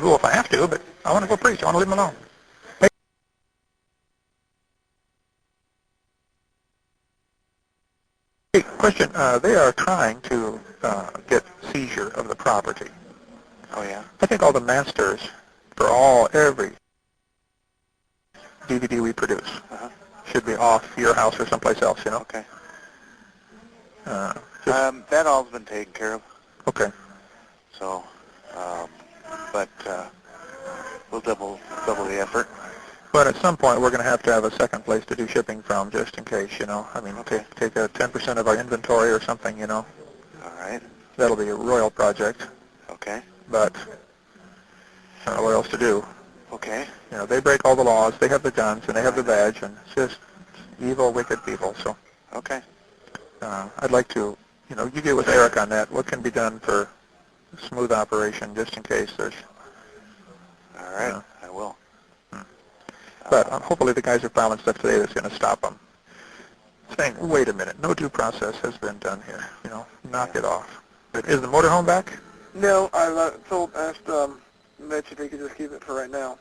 go if I have to, but I want to go preach. I want to leave them alone. Hey, question. They are trying to get seizure of the property. Oh, yeah? I think all the masters for every DVD we produce should be off your house or someplace else, you know? Okay. That all's been taken care of. Okay. So, but we'll double the effort. But at some point, we're going to have a second place to do shipping from, just in case, you know. I mean, take a 10% of our inventory or something, you know. All right. That'll be a royal project. Okay. But I don't know what else to do. Okay. You know, they break all the laws. They have the guns and they have the badge, and it's just evil, wicked people. So. Okay. I'd like to, you know, you get with Eric on that. What can be done for smooth operation, just in case there's. All right. I will. But hopefully the guys are filing stuff today that's going to stop them. Saying, wait a minute, no due process has been done here. You know, knock it off. But is the motorhome back? No, I asked Mitch if he could just keep it for right now.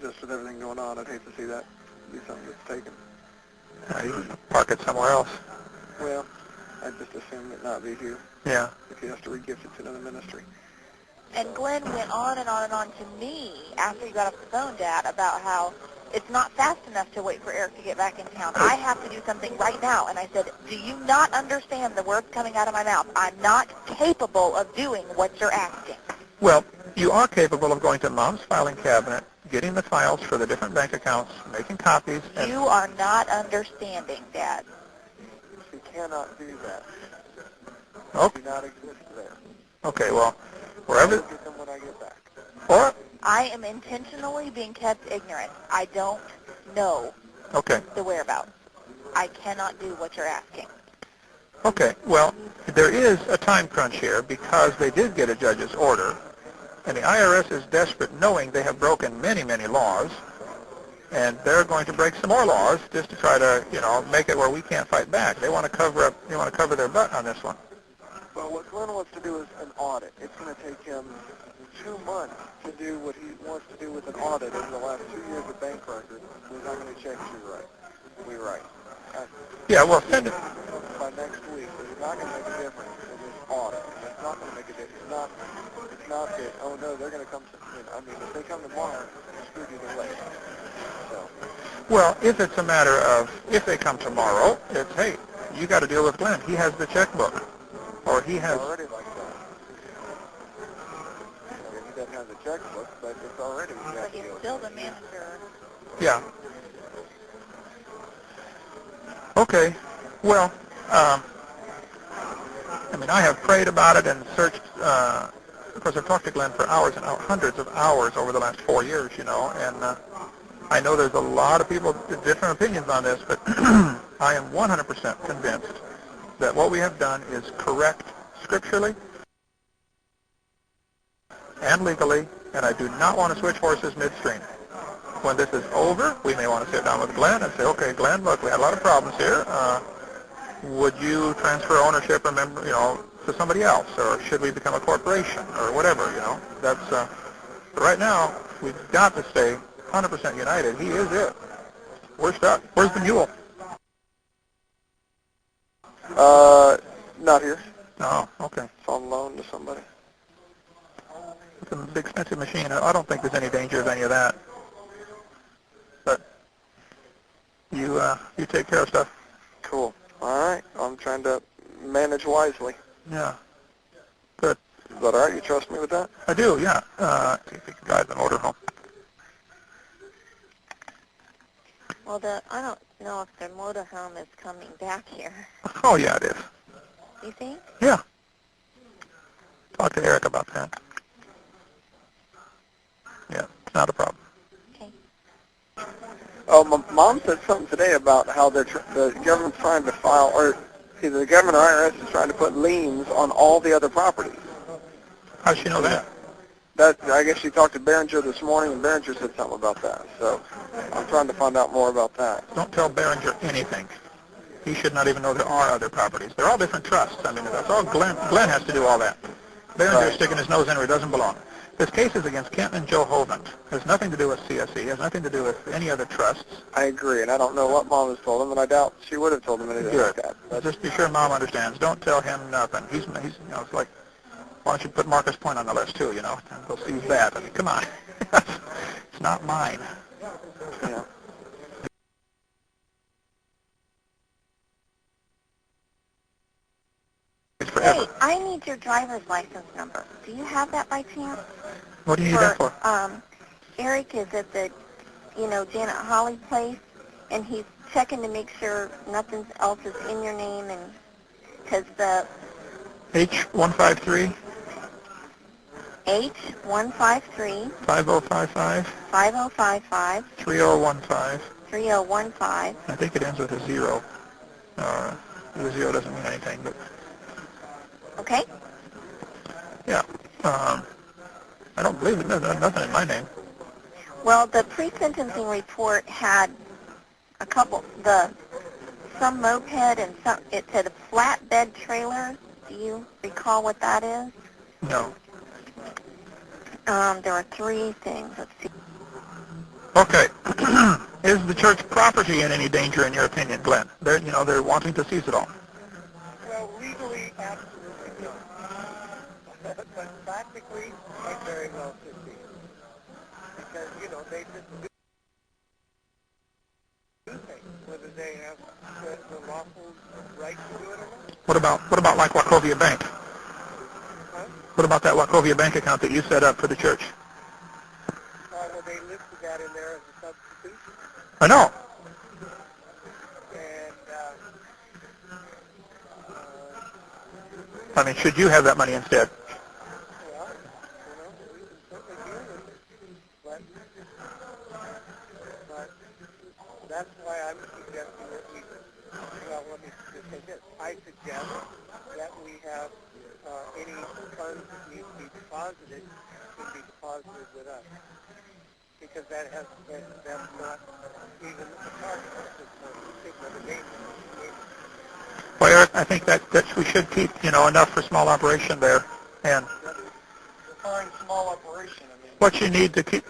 Just with everything going on, I'd hate to see that be something that's taken. You can park it somewhere else. Well, I just assume it not be here. Yeah. If he has to regift it to another ministry. And Glenn went on and on and on to me after he got off the phone, Dad, about how it's not fast enough to wait for Eric to get back in town. I have to do something right now. And I said, do you not understand the words coming out of my mouth? I'm not capable of doing what you're asking. Well, you are capable of going to Mom's filing cabinet, getting the files for the different bank accounts, making copies. And you are not understanding, Dad. He cannot do that. Okay. Do not exist there. Okay, well, wherever. I'll get them when I get back. Or. I am intentionally being kept ignorant. I don't know the whereabouts. I cannot do what you're asking. Okay, well, there is a time crunch here because they did get a judge's order, and the IRS is desperate, knowing they have broken many, many laws, and they're going to break some more laws just to try to, you know, make it where we can't fight back. They want to cover up. They want to cover their butt on this one. Well, what Glenn wants to do is an audit. It's going to take him 2 months to do what he wants to do with an audit over the last 2 years of bank records. We're not going to check you right. We right. Yeah, well, send it. By next week, it's not going to make a difference in this audit. It's not going to make a difference. It's not that, oh no, they're going to come to, you know, I mean, if they come tomorrow, it's screwed either way. So. Well, if it's a matter of, if they come tomorrow, it's, hey, you got to deal with Glenn. He has the checkbook. Or he has. It's already like that. You know, he doesn't have the checkbook, but it's already. But he's still the manager. Yeah. Okay. Well, I mean, I have prayed about it and searched. Of course, I've talked to Glenn for hours and hundreds of hours over the last 4 years, you know, and I know there's a lot of people with different opinions on this, but I am 100% convinced that what we have done is correct scripturally and legally, and I do not want to switch horses midstream. When this is over, we may want to sit down with Glenn and say, okay, Glenn, look, we had a lot of problems here. Would you transfer ownership or member, you know, to somebody else, or should we become a corporation, or whatever, you know? That's but right now we've got to stay 100% united. He is it. We're stuck. Where's the mule? Not here. Oh, okay. It's on loan to somebody. It's an expensive machine. I don't think there's any danger of any of that. But you take care of stuff. Cool. All right. I'm trying to manage wisely. Yeah. Good. Is that all right? You trust me with that? I do, yeah. See if you can drive the motor home. Well, I don't know if the motorhome is coming back here. Oh, yeah, it is. You think? Yeah. Talk to Eric about that. Yeah, it's not a problem. Okay. Oh, my mom said something today about how the government's trying to file, or either the government or IRS is trying to put liens on all the other properties. How does she know that? I guess she talked to Behringer this morning, and Behringer said something about that. So I'm trying to find out more about that. Don't tell Behringer anything. He should not even know there are other properties. They're all different trusts. I mean, that's all Glenn has to do all that. Behringer's sticking his nose in where he doesn't belong. This case is against Kent and Joe Hovind. It has nothing to do with CSE. It has nothing to do with any other trusts. I agree, and I don't know what Mom has told him, and I doubt she would have told him anything like that. But just be sure Mom understands. Don't tell him nothing. He's it's like, why don't you put Marcus Point on the list too, and we'll see that. I mean, come on. It's not mine. Yeah. Hey, I need your driver's license number. Do you have that by chance? What do you need that for? Eric is at the, Janet Holly's place, and he's checking to make sure nothing else is in your name, and because the H153 H153 5055 5055 3015. 3015. I think it ends with a 0. The 0 doesn't mean anything, but Okay. yeah. I don't believe it. There's nothing in my name. Well, the pre-sentencing report had some moped and it said a flatbed trailer. Do you recall what that is? No. There are 3 things. Let's see. Okay. Is the church property in any danger in your opinion, Glenn? They're wanting to seize it all. Well, legally, absolutely not. But practically, it very well could be. Because, they just do things, whether they have the lawful right to do it or not. What about like Wachovia Bank? Huh? What about that Wachovia Bank account that you set up for the church? Well, they listed that in there as a substitution. I know. And, I mean, should you have that money instead? well, we can certainly deal with it. But that's why I'm suggesting that let me just say this. I suggest that we have any funds that need to be deposited can be deposited with us. Because that's not even a target. It's another name. Well, Eric, I think that we should keep, enough for small operation there. And Define small operation. I mean, what you need to keep,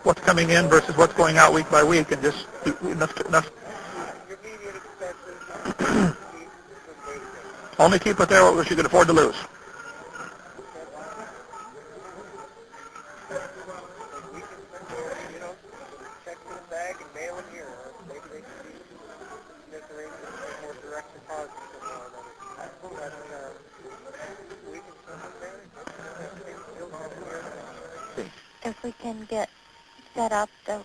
what's coming in versus what's going out week by week, and just enough. your immediate expenses. Only keep it there what you can afford to lose. We can, check in the bag and mail them here. Or maybe they can make arrangements for more direct deposits and all that. But we can certainly manage it. If we can get set up the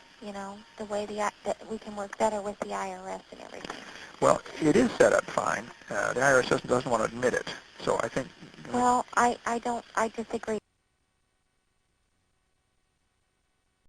way that we can work better with the IRS and everything. Well, it is set up fine. The IRS doesn't want to admit it. So I think... Well, I disagree.